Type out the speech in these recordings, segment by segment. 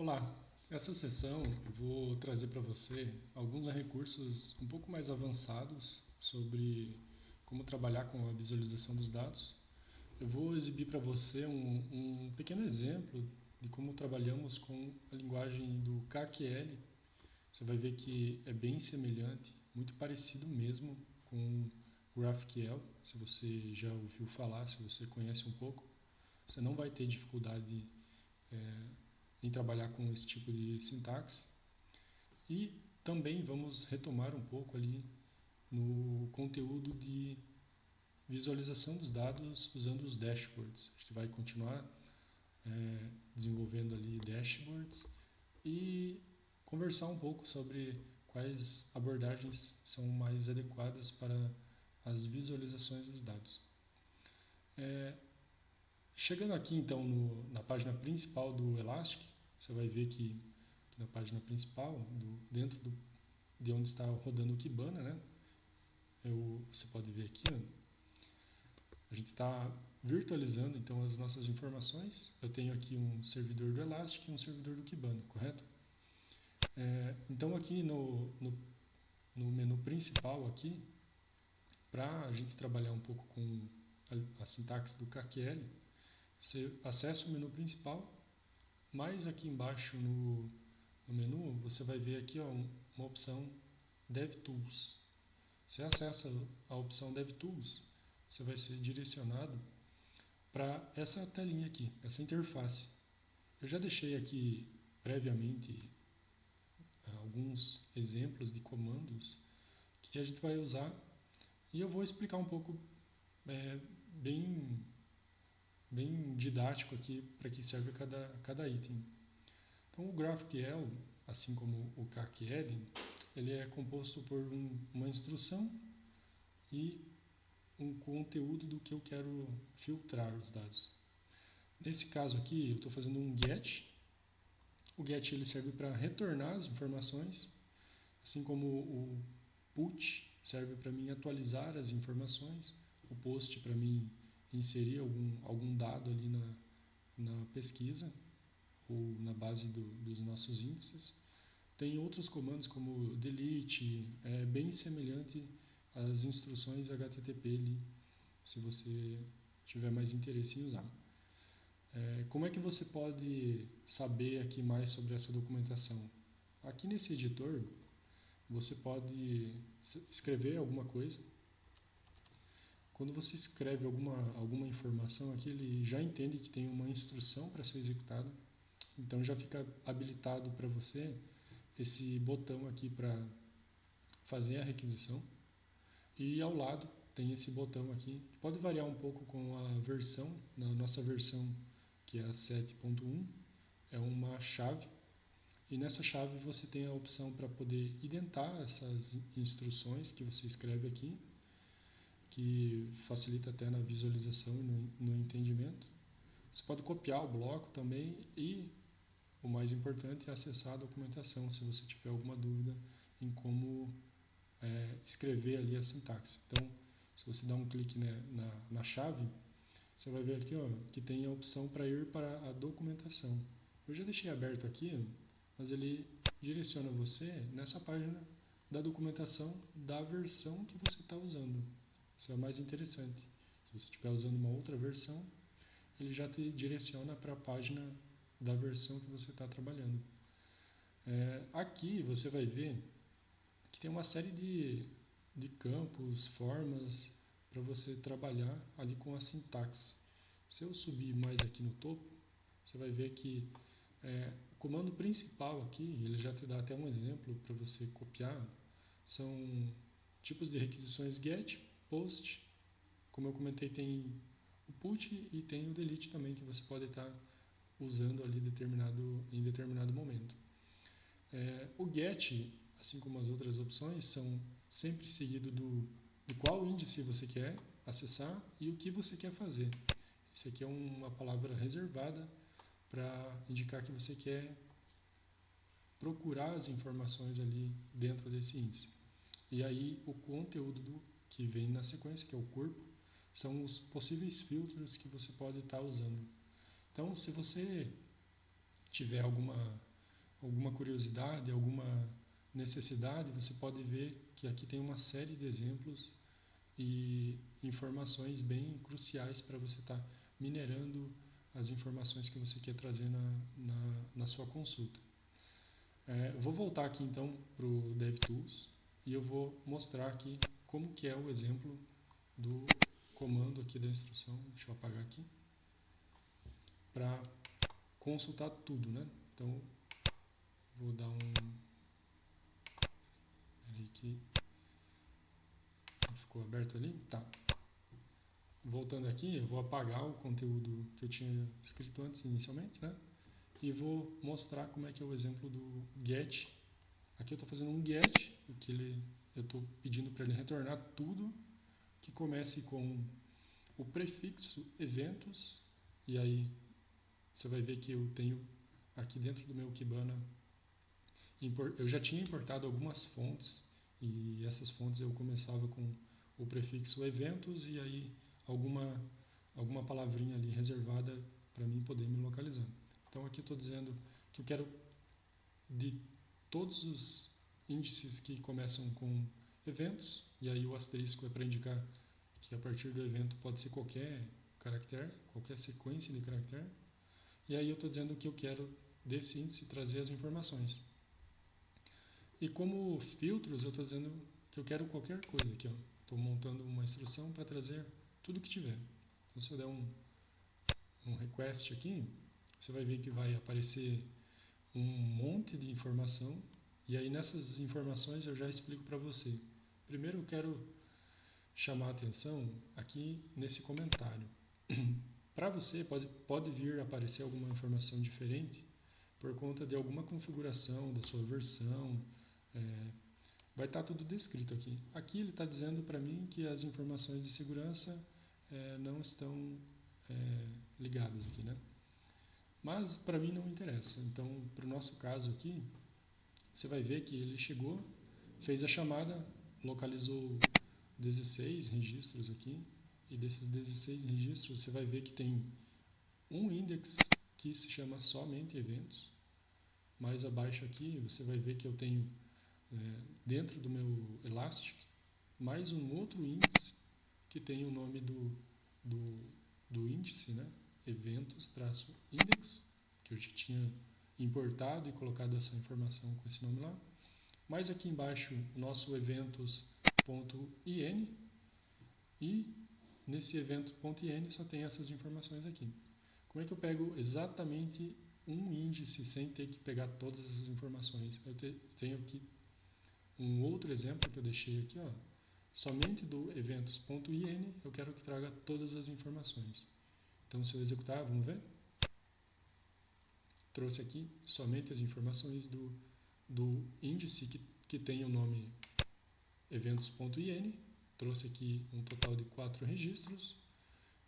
Olá, essa sessão eu vou trazer para você alguns recursos um pouco mais avançados sobre como trabalhar com a visualização dos dados. Eu vou exibir para você um pequeno exemplo de como trabalhamos com a linguagem do KQL. Você vai ver que é bem semelhante, muito parecido mesmo com o GraphQL. Se você já ouviu falar, se você conhece um pouco, você não vai ter dificuldade em trabalhar com esse tipo de sintaxe. E também vamos retomar um pouco ali no conteúdo de visualização dos dados usando os dashboards. A gente vai continuar desenvolvendo ali dashboards e conversar um pouco sobre quais abordagens são mais adequadas para as visualizações dos dados. Chegando aqui então na página principal do Elastic, você vai ver que na página principal, de onde está rodando o Kibana, né? Você pode ver aqui, ó, a gente está virtualizando então as nossas informações. Eu tenho aqui um servidor do Elastic e um servidor do Kibana, correto? Então aqui no menu principal aqui, para a gente trabalhar um pouco com a sintaxe do KQL, você acessa o menu principal, mais aqui embaixo no menu você vai ver aqui ó, uma opção DevTools. Você acessa a opção DevTools, você vai ser direcionado para essa telinha aqui, essa interface. Eu já deixei aqui previamente alguns exemplos de comandos que a gente vai usar e eu vou explicar um pouco é, bem, bem didático aqui para que serve cada item. Então o GraphQL, assim como o KQL, ele é composto por uma instrução e um conteúdo do que eu quero filtrar os dados. Nesse caso aqui, eu estou fazendo um GET. O GET ele serve para retornar as informações, assim como o PUT serve para mim atualizar as informações, o POST para mim inserir algum dado ali na pesquisa ou na base dos nossos índices. Tem outros comandos como delete, é bem semelhante às instruções HTTP ali, se você tiver mais interesse em usar. Como é que você pode saber aqui mais sobre essa documentação? Aqui nesse editor, você pode escrever alguma coisa. Quando você escreve alguma informação aqui, ele já entende que tem uma instrução para ser executada. Então já fica habilitado para você esse botão aqui para fazer a requisição. E ao lado tem esse botão aqui, que pode variar um pouco com a versão. Na nossa versão, que é a 7.1, é uma chave. E nessa chave você tem a opção para poder identar essas instruções que você escreve aqui, que facilita até na visualização e no entendimento. Você pode copiar o bloco também e, o mais importante, é acessar a documentação, se você tiver alguma dúvida em como escrever ali a sintaxe. Então, se você dá um clique na chave, você vai ver aqui ó, que tem a opção para ir para a documentação. Eu já deixei aberto aqui, mas ele direciona você nessa página da documentação da versão que você está usando. Isso é o mais interessante. Se você estiver usando uma outra versão, ele já te direciona para a página da versão que você está trabalhando. Aqui você vai ver que tem uma série de campos, formas para você trabalhar ali com a sintaxe. Se eu subir mais aqui no topo, você vai ver que o comando principal aqui, ele já te dá até um exemplo para você copiar, são tipos de requisições GET, POST, como eu comentei, tem o PUT e tem o DELETE também, que você pode estar usando ali em determinado momento. O GET, assim como as outras opções, são sempre seguido de qual índice você quer acessar e o que você quer fazer. Isso aqui é uma palavra reservada para indicar que você quer procurar as informações ali dentro desse índice. E aí o conteúdo que vem na sequência, que é o corpo, são os possíveis filtros que você pode estar usando. Então, se você tiver alguma alguma curiosidade, alguma necessidade, você pode ver que aqui tem uma série de exemplos e informações bem cruciais para você estar minerando as informações que você quer trazer na sua consulta. Vou voltar aqui então para o DevTools e eu vou mostrar aqui como que é o exemplo do comando aqui da instrução. Deixa eu apagar aqui. Para consultar tudo, né? Então, vou dar Peraí que ficou aberto ali? Tá. Voltando aqui, eu vou apagar o conteúdo que eu tinha escrito antes, inicialmente, né? E vou mostrar como é que é o exemplo do get. Aqui eu estou fazendo um get, eu estou pedindo para ele retornar tudo que comece com o prefixo eventos, e aí você vai ver que eu tenho aqui dentro do meu Kibana, eu já tinha importado algumas fontes, e essas fontes eu começava com o prefixo eventos e aí alguma palavrinha ali reservada para mim poder me localizar. Então aqui eu estou dizendo que eu quero de todos os índices que começam com eventos, e aí o asterisco é para indicar que a partir do evento pode ser qualquer caractere, qualquer sequência de caractere, e aí eu estou dizendo que eu quero desse índice trazer as informações. E como filtros, eu estou dizendo que eu quero qualquer coisa aqui. Estou montando uma instrução para trazer tudo que tiver. Então, se eu der um request aqui, você vai ver que vai aparecer um monte de informação. E aí, nessas informações, eu já explico para você. Primeiro, eu quero chamar a atenção aqui nesse comentário. Para você, pode vir a aparecer alguma informação diferente por conta de alguma configuração da sua versão. Vai estar tudo descrito aqui. Aqui ele está dizendo para mim que as informações de segurança não estão ligadas aqui, né? Mas para mim não interessa. Então, para o nosso caso aqui, você vai ver que ele chegou, fez a chamada, localizou 16 registros aqui, e desses 16 registros você vai ver que tem um index que se chama somente eventos. Mais abaixo aqui você vai ver que eu tenho dentro do meu Elastic mais um outro índice que tem o nome do índice, né? Eventos-index, que eu já tinha importado e colocado essa informação com esse nome lá. Mais aqui embaixo, o nosso eventos.in, e nesse evento.in só tem essas informações aqui. Como é que eu pego exatamente um índice sem ter que pegar todas essas informações? Eu tenho aqui um outro exemplo que eu deixei aqui, ó. Somente do eventos.in eu quero que traga todas as informações. Então, se eu executar, vamos ver? Trouxe aqui somente as informações do índice que tem o nome eventos.in. Trouxe aqui um total de 4 registros.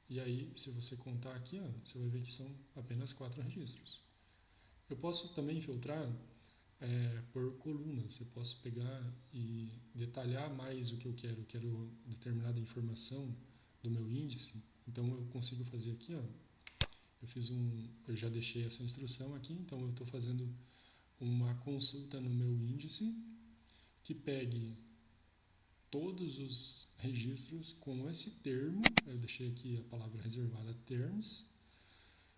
E aí, se você contar aqui, ó, você vai ver que são apenas 4 registros. Eu posso também filtrar por colunas. Eu posso pegar e detalhar mais o que eu quero. Eu quero determinada informação do meu índice. Então, eu consigo fazer aqui, ó. Eu já deixei essa instrução aqui. Então, eu estou fazendo uma consulta no meu índice que pegue todos os registros com esse termo. Eu deixei aqui a palavra reservada terms,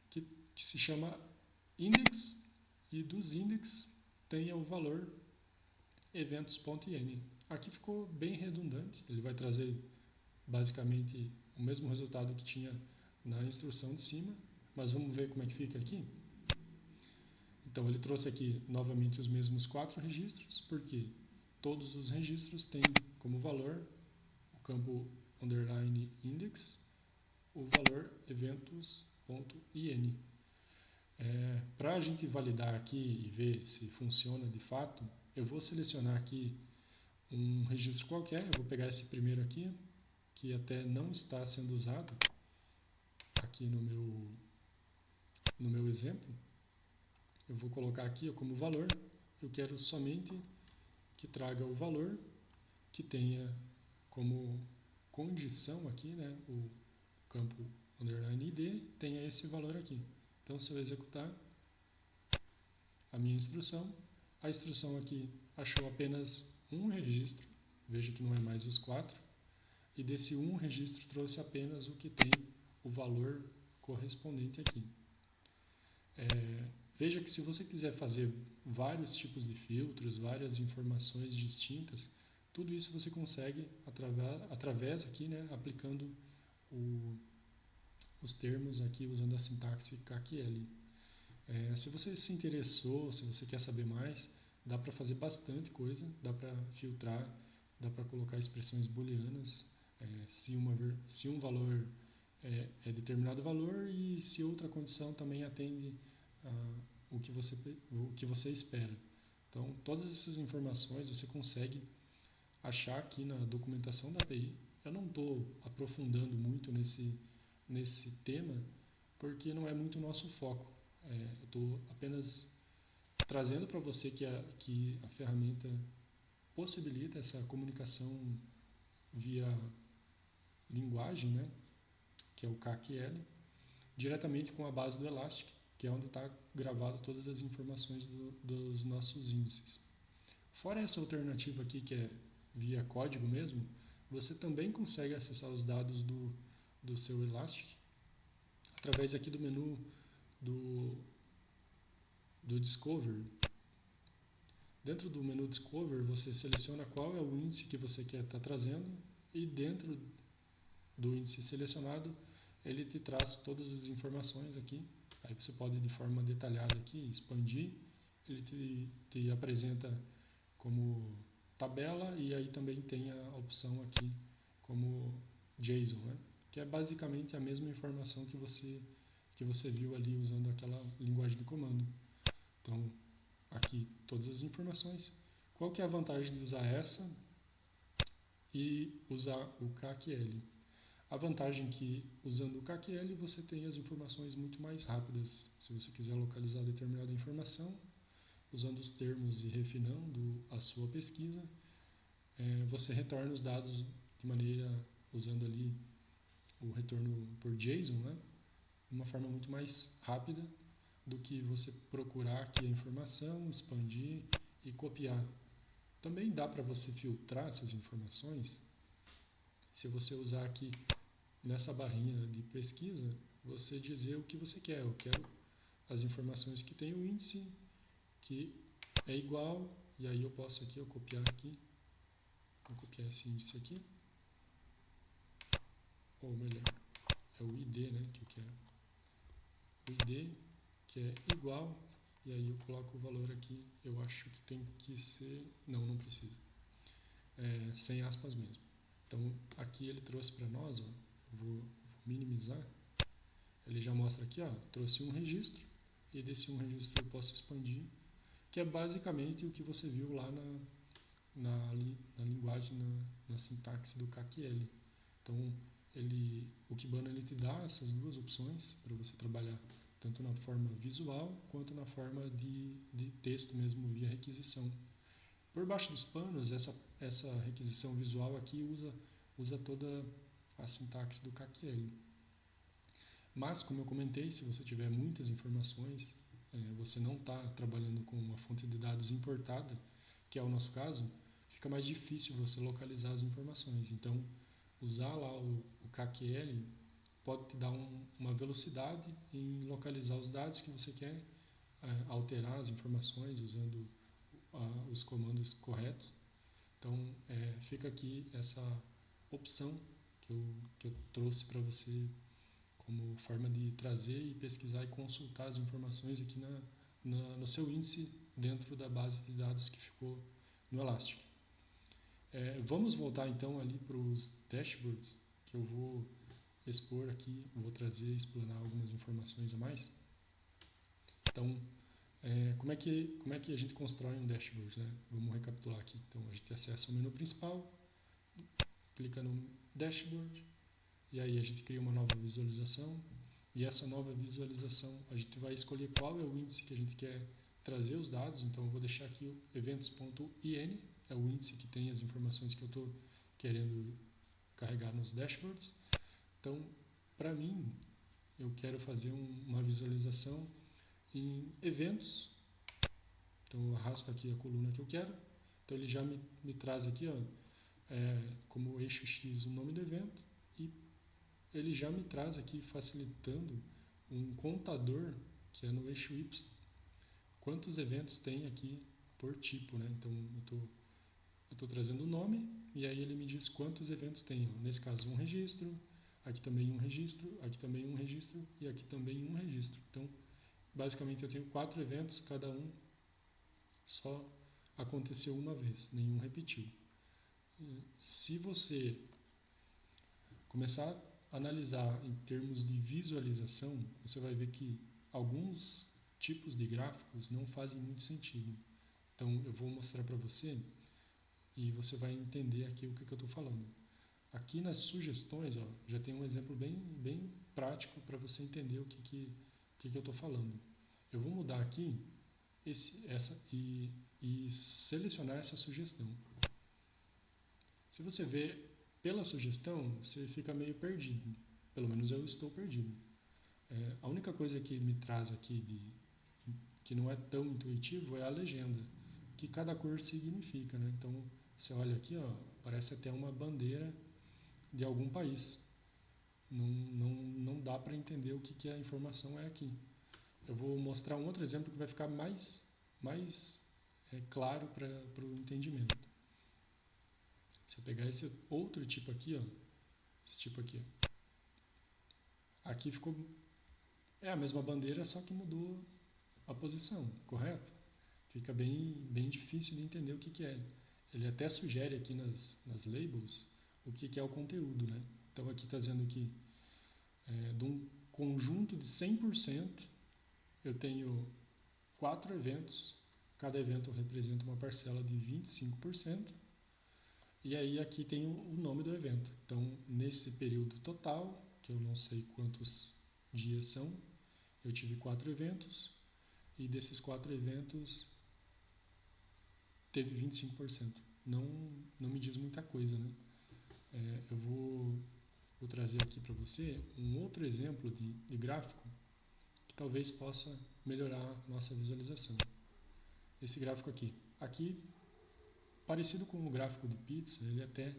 que se chama index, e dos index tenha o valor eventos.in. Aqui ficou bem redundante, ele vai trazer basicamente o mesmo resultado que tinha na instrução de cima, mas vamos ver como é que fica aqui. Então ele trouxe aqui novamente os mesmos 4 registros, porque todos os registros têm como valor o campo underline index, o valor eventos.in. Para a gente validar aqui e ver se funciona de fato, eu vou selecionar aqui um registro qualquer. Eu vou pegar esse primeiro aqui, que até não está sendo usado aqui no meu exemplo. Eu vou colocar aqui como valor. Eu quero somente que traga o valor, que tenha como condição aqui, né, o campo underline id tenha esse valor aqui. Então, se eu executar, a minha instrução. A instrução aqui achou apenas um registro, veja que não é mais os 4, e desse um registro trouxe apenas o que tem o valor correspondente aqui. Veja que se você quiser fazer vários tipos de filtros, várias informações distintas, tudo isso você consegue através aqui, né, aplicando os termos aqui, usando a sintaxe CAQL. Se você se interessou, se você quer saber mais, dá para fazer bastante coisa, dá para filtrar, dá para colocar expressões booleanas, se um valor é determinado valor e se outra condição também atende o que você espera. Então, todas essas informações você consegue achar aqui na documentação da API. Eu não estou aprofundando muito nesse tema, porque não é muito o nosso foco. Eu estou apenas trazendo para você que a ferramenta possibilita essa comunicação via linguagem, né, que é o CAQL, diretamente com a base do Elastic, que é onde está gravado todas as informações dos nossos índices. Fora essa alternativa aqui, que é via código mesmo, você também consegue acessar os dados do seu Elastic através aqui do menu do Discover. Dentro do menu Discover, você seleciona qual é o índice que você quer estar trazendo e dentro do índice selecionado, ele te traz todas as informações aqui. Aí você pode, de forma detalhada aqui, expandir. Ele te apresenta como tabela e aí também tem a opção aqui como JSON, né? Que é basicamente a mesma informação que você viu ali usando aquela linguagem de comando. Então, aqui todas as informações. Qual que é a vantagem de usar essa e usar o CAQL? A vantagem é que, usando o CAQL, você tem as informações muito mais rápidas. Se você quiser localizar determinada informação, usando os termos e refinando a sua pesquisa, você retorna os dados de maneira, usando ali o retorno por JSON, né? De uma forma muito mais rápida do que você procurar aqui a informação, expandir e copiar. Também dá para você filtrar essas informações. Se você usar aqui nessa barrinha de pesquisa, você dizer o que você quer. Eu quero as informações que tem o índice, que é igual, e aí eu posso aqui, copiar aqui, vou copiar esse índice aqui, ou melhor, é o ID, né, que eu quero. O ID, que é igual, e aí eu coloco o valor aqui, eu acho que tem que ser, não precisa, sem aspas mesmo. Então, aqui ele trouxe para nós, ó, vou minimizar, ele já mostra aqui, ó, trouxe um registro, e desse um registro eu posso expandir, que é basicamente o que você viu lá na linguagem, na sintaxe do CAQL. Então, o Kibana ele te dá essas duas opções para você trabalhar, tanto na forma visual quanto na forma de texto mesmo, via requisição. Por baixo dos panos, essa requisição visual aqui usa toda a sintaxe do CAQL. Mas, como eu comentei, se você tiver muitas informações, você não está trabalhando com uma fonte de dados importada, que é o nosso caso, fica mais difícil você localizar as informações. Então, usar lá o CAQL pode te dar uma velocidade em localizar os dados que você quer, alterar as informações usando os comandos corretos. Então, fica aqui essa opção que eu trouxe para você como forma de trazer e pesquisar e consultar as informações aqui no seu índice dentro da base de dados que ficou no Elastic. Vamos voltar então ali para os dashboards, que eu vou expor aqui, vou trazer, explanar algumas informações a mais. Então, como é que a gente constrói um dashboard, né? Vamos recapitular aqui. Então, a gente acessa o menu principal, clica no dashboard, e aí a gente cria uma nova visualização, e essa nova visualização a gente vai escolher qual é o índice que a gente quer trazer os dados. Então eu vou deixar aqui o eventos.in, é o índice que tem as informações que eu estou querendo carregar nos dashboards. Então, para mim, eu quero fazer uma visualização em eventos, Então eu arrasto aqui a coluna que eu quero, então ele já me traz aqui, ó, como eixo X o nome do evento, e ele já me traz aqui facilitando um contador que é no eixo Y. Quantos eventos tem aqui por tipo, né? Então eu estou trazendo o nome e aí ele me diz quantos eventos tem. Nesse caso, um registro, aqui também um registro, aqui também um registro e aqui também um registro. Então, basicamente eu tenho 4 eventos, cada um só aconteceu uma vez, nenhum repetiu. Se você começar a analisar em termos de visualização, você vai ver que alguns tipos de gráficos não fazem muito sentido. Então eu vou mostrar para você e você vai entender aqui o que eu estou falando. Aqui nas sugestões, ó, já tem um exemplo bem prático para você entender o que eu estou falando. Eu vou mudar aqui e selecionar essa sugestão. Se você vê pela sugestão, você fica meio perdido. Pelo menos eu estou perdido. A única coisa que me traz aqui que não é tão intuitivo é a legenda, que cada cor significa, né? Então, você olha aqui, ó, parece até uma bandeira de algum país. Não dá para entender o que a informação é aqui. Eu vou mostrar um outro exemplo que vai ficar mais claro para o entendimento. Se eu pegar esse outro tipo aqui, ó, esse tipo aqui, ó, aqui ficou a mesma bandeira, só que mudou a posição, correto? Fica bem difícil de entender o que é. Ele até sugere aqui nas labels o que é o conteúdo, né? Então aqui está dizendo que de um conjunto de 100%, eu tenho 4 eventos, cada evento representa uma parcela de 25%, e aí aqui tem o nome do evento. Então, nesse período total, que eu não sei quantos dias são, eu tive 4 eventos, e desses 4 eventos teve 25%. Não me diz muita coisa, né? Eu vou trazer aqui para você um outro exemplo de gráfico que talvez possa melhorar a nossa visualização. Esse gráfico aqui. Aqui, parecido com o gráfico de pizza, ele até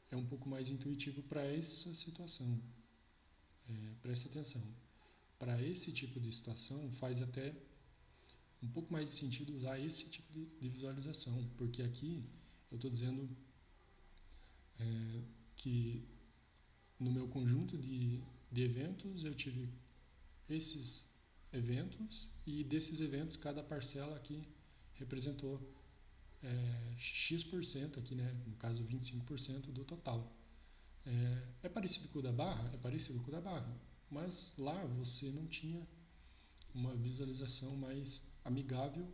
é um pouco mais intuitivo para essa situação. Presta atenção. Para esse tipo de situação, faz até um pouco mais de sentido usar esse tipo de visualização, porque aqui eu estou dizendo que no meu conjunto de eventos eu tive esses eventos e desses eventos cada parcela aqui representou X% aqui, né? No caso 25% do total. É parecido com o da barra? É parecido com o da barra, mas lá você não tinha uma visualização mais amigável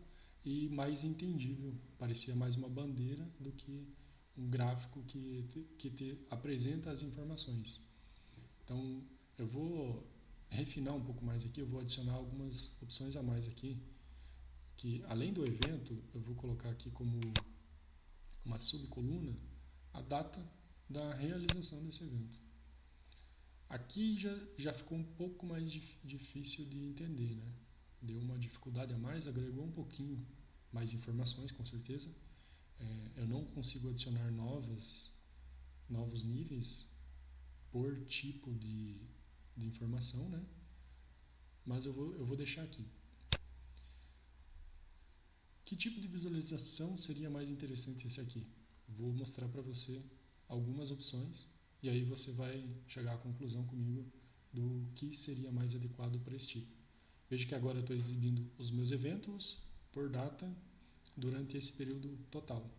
e mais entendível. Parecia mais uma bandeira do que um gráfico que te apresenta as informações. Então, eu vou refinar um pouco mais aqui, eu vou adicionar algumas opções a mais aqui, que além do evento, eu vou colocar aqui como uma subcoluna a data da realização desse evento. Aqui já ficou um pouco mais difícil de entender, né? Deu uma dificuldade a mais, agregou um pouquinho mais informações, com certeza. Eu não consigo adicionar novos níveis por tipo de informação, né? Mas eu vou deixar aqui. Que tipo de visualização seria mais interessante esse aqui? Vou mostrar para você algumas opções e aí você vai chegar à conclusão comigo do que seria mais adequado para esse tipo. Veja que agora eu estou exibindo os meus eventos por data durante esse período total.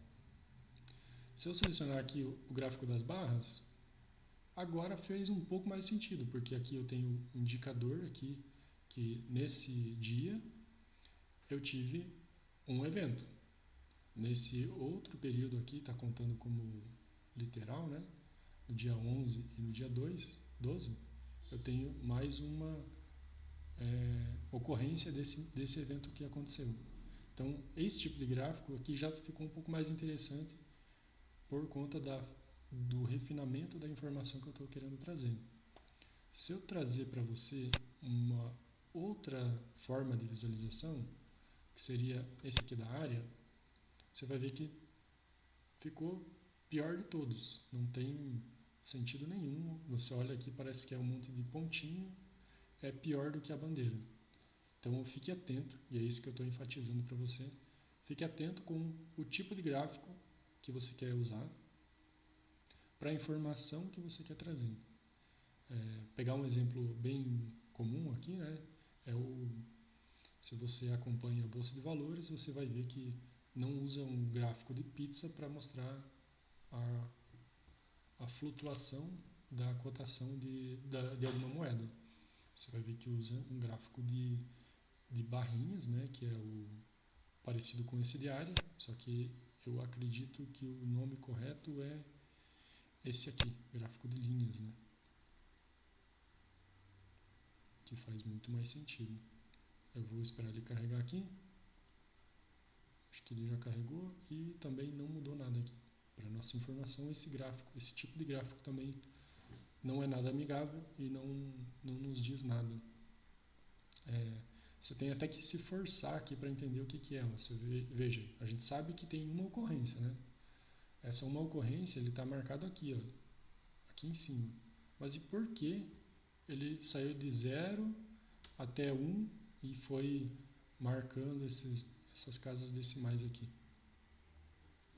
Se eu selecionar aqui o gráfico das barras, agora fez um pouco mais sentido, porque aqui eu tenho um indicador aqui que nesse dia eu tive um evento. Nesse outro período aqui, está contando como literal, né? No dia 11 e no dia 12, eu tenho mais uma ocorrência desse evento que aconteceu. Então, esse tipo de gráfico aqui já ficou um pouco mais interessante por conta do refinamento da informação que eu estou querendo trazer. Se eu trazer para você uma outra forma de visualização, que seria esse aqui da área, você vai ver que ficou pior de todos. Não tem sentido nenhum. Você olha aqui, parece que é um monte de pontinho, é pior do que a bandeira. Então fique atento, e é isso que eu estou enfatizando para você. Fique atento com o tipo de gráfico que você quer usar para a informação que você quer trazer. Pegar um exemplo bem comum aqui, né? Se você acompanha a Bolsa de Valores, você vai ver que não usa um gráfico de pizza para mostrar a flutuação da cotação de alguma moeda. Você vai ver que usa um gráfico de barrinhas, né? Que é o parecido com esse de área, só que eu acredito que o nome correto é esse aqui, gráfico de linhas, né? Que faz muito mais sentido. Eu vou esperar ele carregar aqui. Acho que ele já carregou e também não mudou nada aqui. Para nossa informação, esse gráfico, esse tipo de gráfico também não é nada amigável e não nos diz nada. Você tem até que se forçar aqui para entender o que é. Você veja, a gente sabe que tem uma ocorrência, né? Essa uma ocorrência, ele está marcado aqui, ó, aqui em cima. Mas e por que ele saiu de 0 até 1 e foi marcando essas casas decimais aqui?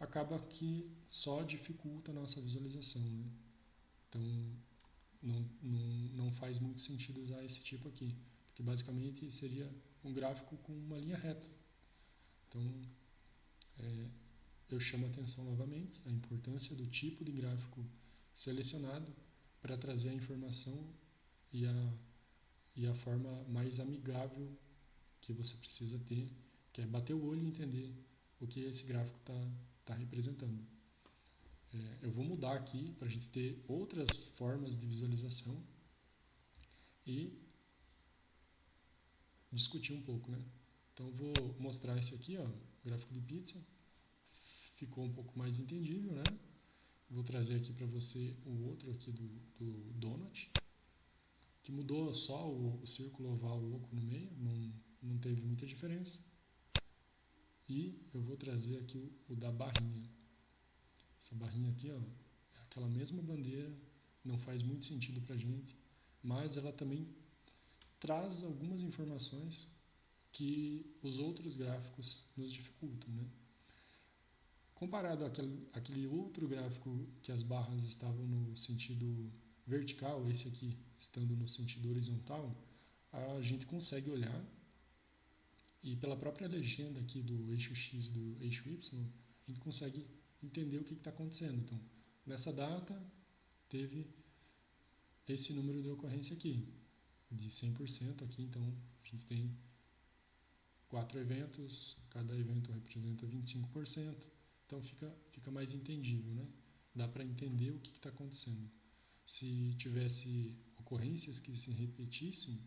Acaba que só dificulta a nossa visualização, né? Então, não faz muito sentido usar esse tipo aqui, porque basicamente seria um gráfico com uma linha reta. Então, eu chamo a atenção novamente a importância do tipo de gráfico selecionado para trazer a informação e a forma mais amigável que você precisa ter, que é bater o olho e entender o que esse gráfico está representando. Eu vou mudar aqui para a gente ter outras formas de visualização e discutir um pouco, né? Então, eu vou mostrar esse aqui, ó, gráfico de pizza. Ficou um pouco mais entendível, né? Vou trazer aqui para você o outro aqui do donut, que mudou só o círculo oval oco no meio, não teve muita diferença. E eu vou trazer aqui o da barrinha. Essa barrinha aqui, ó, é aquela mesma bandeira, não faz muito sentido para a gente, mas ela também traz algumas informações que os outros gráficos nos dificultam, né? Comparado àquele outro gráfico que as barras estavam no sentido vertical, esse aqui estando no sentido horizontal, a gente consegue olhar e pela própria legenda aqui do eixo X e do eixo Y, a gente consegue entender o que está acontecendo. Então, nessa data, teve esse número de ocorrência aqui, de 100% aqui, então a gente tem 4 eventos, cada evento representa 25%, então fica mais entendível, né? Dá para entender o que está acontecendo. Se tivesse ocorrências que se repetissem,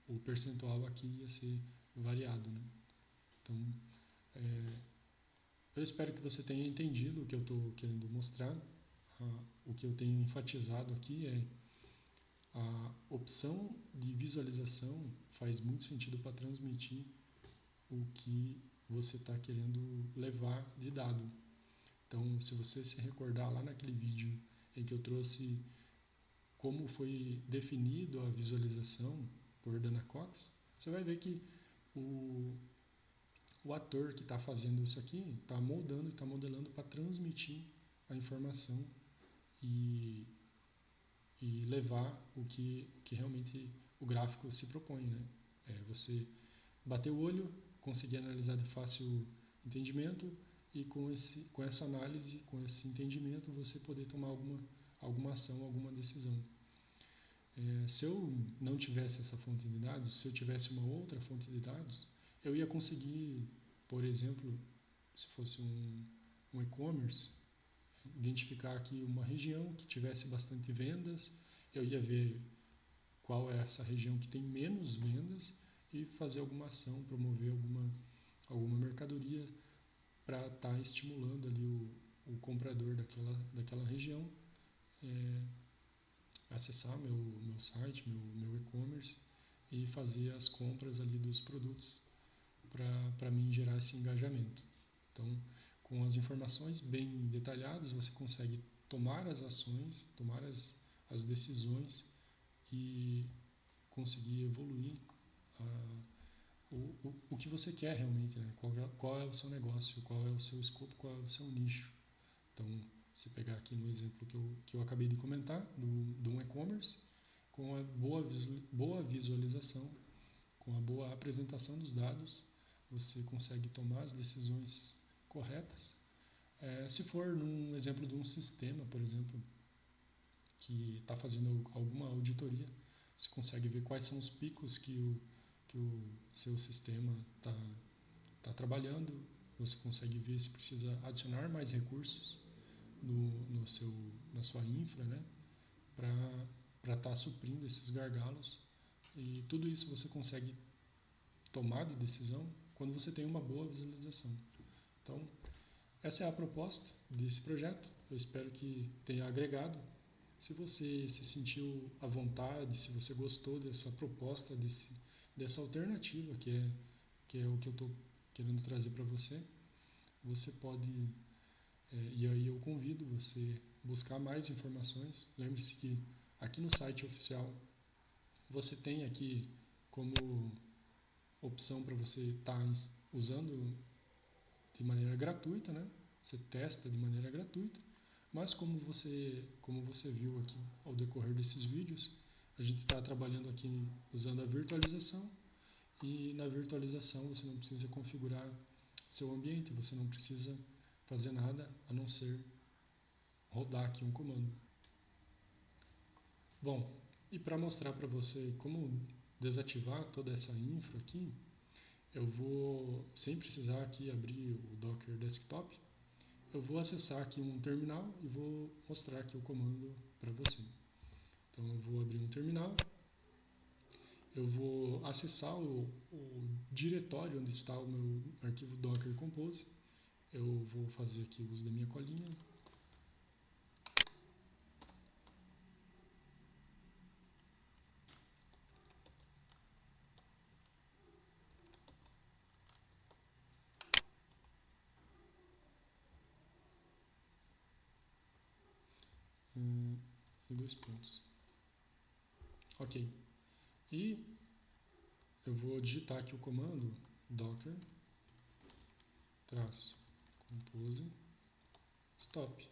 o percentual aqui ia ser variado, né? Então, eu espero que você tenha entendido o que eu estou querendo mostrar. O que eu tenho enfatizado aqui é a opção de visualização faz muito sentido para transmitir o que você está querendo levar de dado. Então, se você se recordar lá naquele vídeo em que eu trouxe como foi definido a visualização por Dana Cox, você vai ver que o ator que está fazendo isso aqui está moldando e está modelando para transmitir a informação e levar o que realmente o gráfico se propõe, né? Você bater o olho, conseguir analisar de fácil entendimento e com essa análise, com esse entendimento, você poder tomar alguma ação, alguma decisão. Se eu não tivesse essa fonte de dados, se eu tivesse uma outra fonte de dados, eu ia conseguir, por exemplo, se fosse um e-commerce, identificar aqui uma região que tivesse bastante vendas, eu ia ver qual é essa região que tem menos vendas e fazer alguma ação, promover alguma mercadoria para estar estimulando ali o comprador daquela região acessar meu site, meu e-commerce e fazer as compras ali dos produtos para mim gerar esse engajamento. Então, com as informações bem detalhadas, você consegue tomar as ações, tomar as decisões e conseguir evoluir o que você quer realmente, né? Qual é o seu negócio, qual é o seu escopo, qual é o seu nicho. Então, se pegar aqui no exemplo que eu acabei de comentar, do um e-commerce, com a boa visualização, com a boa apresentação dos dados, você consegue tomar as decisões corretas. Se for num exemplo de um sistema, por exemplo, que está fazendo alguma auditoria, você consegue ver quais são os picos que o seu sistema está trabalhando, você consegue ver se precisa adicionar mais recursos na sua infra, né, para estar suprindo esses gargalos. E tudo isso você consegue tomar de decisão quando você tem uma boa visualização. Então, essa é a proposta desse projeto. Eu espero que tenha agregado. Se você se sentiu à vontade, se você gostou dessa proposta, dessa alternativa que é o que eu estou querendo trazer para você, você pode, e aí eu convido você a buscar mais informações. Lembre-se que aqui no site oficial você tem aqui como opção para você estar usando de maneira gratuita, né? Você testa de maneira gratuita, mas como você viu aqui ao decorrer desses vídeos, a gente está trabalhando aqui usando a virtualização, e na virtualização você não precisa configurar seu ambiente, você não precisa fazer nada a não ser rodar aqui um comando. Bom, e para mostrar para você como desativar toda essa infra aqui, eu vou, sem precisar aqui abrir o Docker Desktop, eu vou acessar aqui um terminal e vou mostrar aqui o comando para você. Então eu vou abrir um terminal, eu vou acessar o diretório onde está o meu arquivo Docker Compose, eu vou fazer aqui o uso da minha colinha. E 2 pontos. Ok. E eu vou digitar aqui o comando docker -compose stop.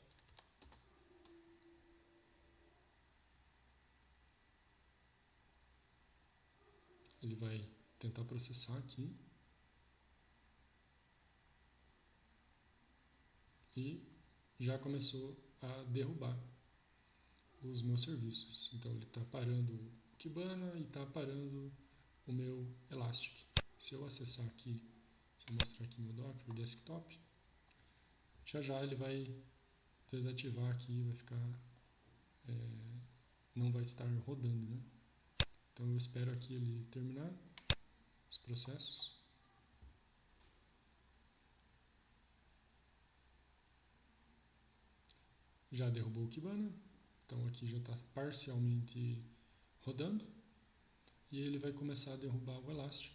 Ele vai tentar processar aqui e já começou a derrubar os meus serviços. Então ele está parando o Kibana e está parando o meu Elastic. Se eu acessar aqui, se eu mostrar aqui meu Docker Desktop, já ele vai desativar aqui, vai ficar, não vai estar rodando, né? Então eu espero aqui ele terminar os processos. Já derrubou o Kibana, então aqui já está parcialmente rodando, e ele vai começar a derrubar o Elastic.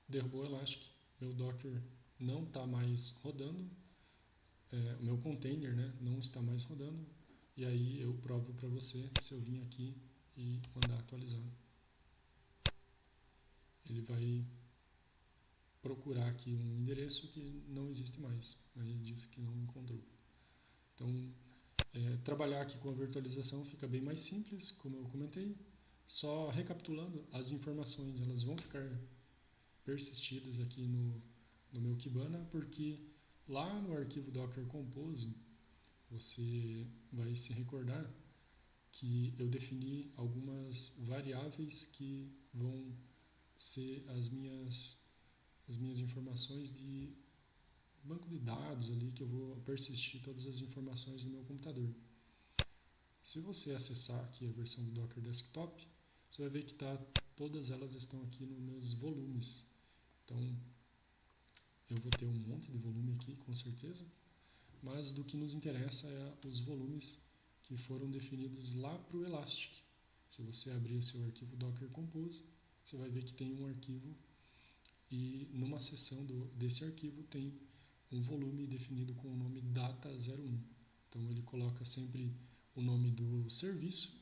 Derrubou o Elastic, meu Docker não está mais rodando, o meu container, né, não está mais rodando, e aí eu provo para você se eu vim aqui e mandar atualizar. Ele vai procurar aqui um endereço que não existe mais, aí ele diz que não encontrou. Então, trabalhar aqui com a virtualização fica bem mais simples, como eu comentei. Só recapitulando, as informações elas vão ficar persistidas aqui no meu Kibana, porque lá no arquivo Docker Compose, você vai se recordar que eu defini algumas variáveis que vão ser as minhas informações de banco de dados ali, que eu vou persistir todas as informações no meu computador. Se você acessar aqui a versão do Docker Desktop, você vai ver que todas elas estão aqui nos meus volumes. Então, eu vou ter um monte de volume aqui, com certeza, mas do que nos interessa é os volumes que foram definidos lá para o Elastic. Se você abrir o seu arquivo Docker Compose, você vai ver que tem um arquivo e numa seção desse arquivo tem um volume definido com o nome data01. Então ele coloca sempre o nome do serviço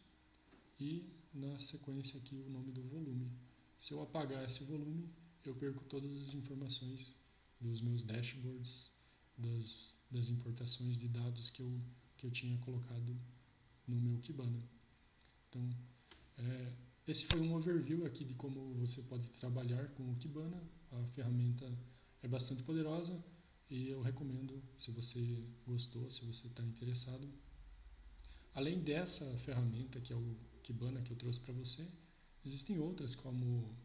e na sequência aqui o nome do volume. Se eu apagar esse volume, eu perco todas as informações dos meus dashboards, das importações de dados que eu tinha colocado no meu Kibana. Então, esse foi um overview aqui de como você pode trabalhar com o Kibana. A ferramenta é bastante poderosa e eu recomendo, se você gostou, se você está interessado. Além dessa ferramenta, que é o Kibana que eu trouxe para você, existem outras como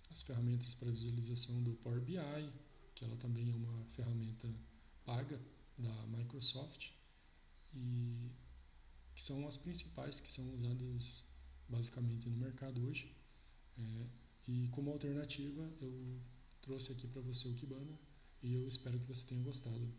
as ferramentas para visualização do Power BI, que ela também é uma ferramenta paga da Microsoft, e que são as principais que são usadas basicamente no mercado hoje. E como alternativa, eu trouxe aqui para você o Kibana e eu espero que você tenha gostado.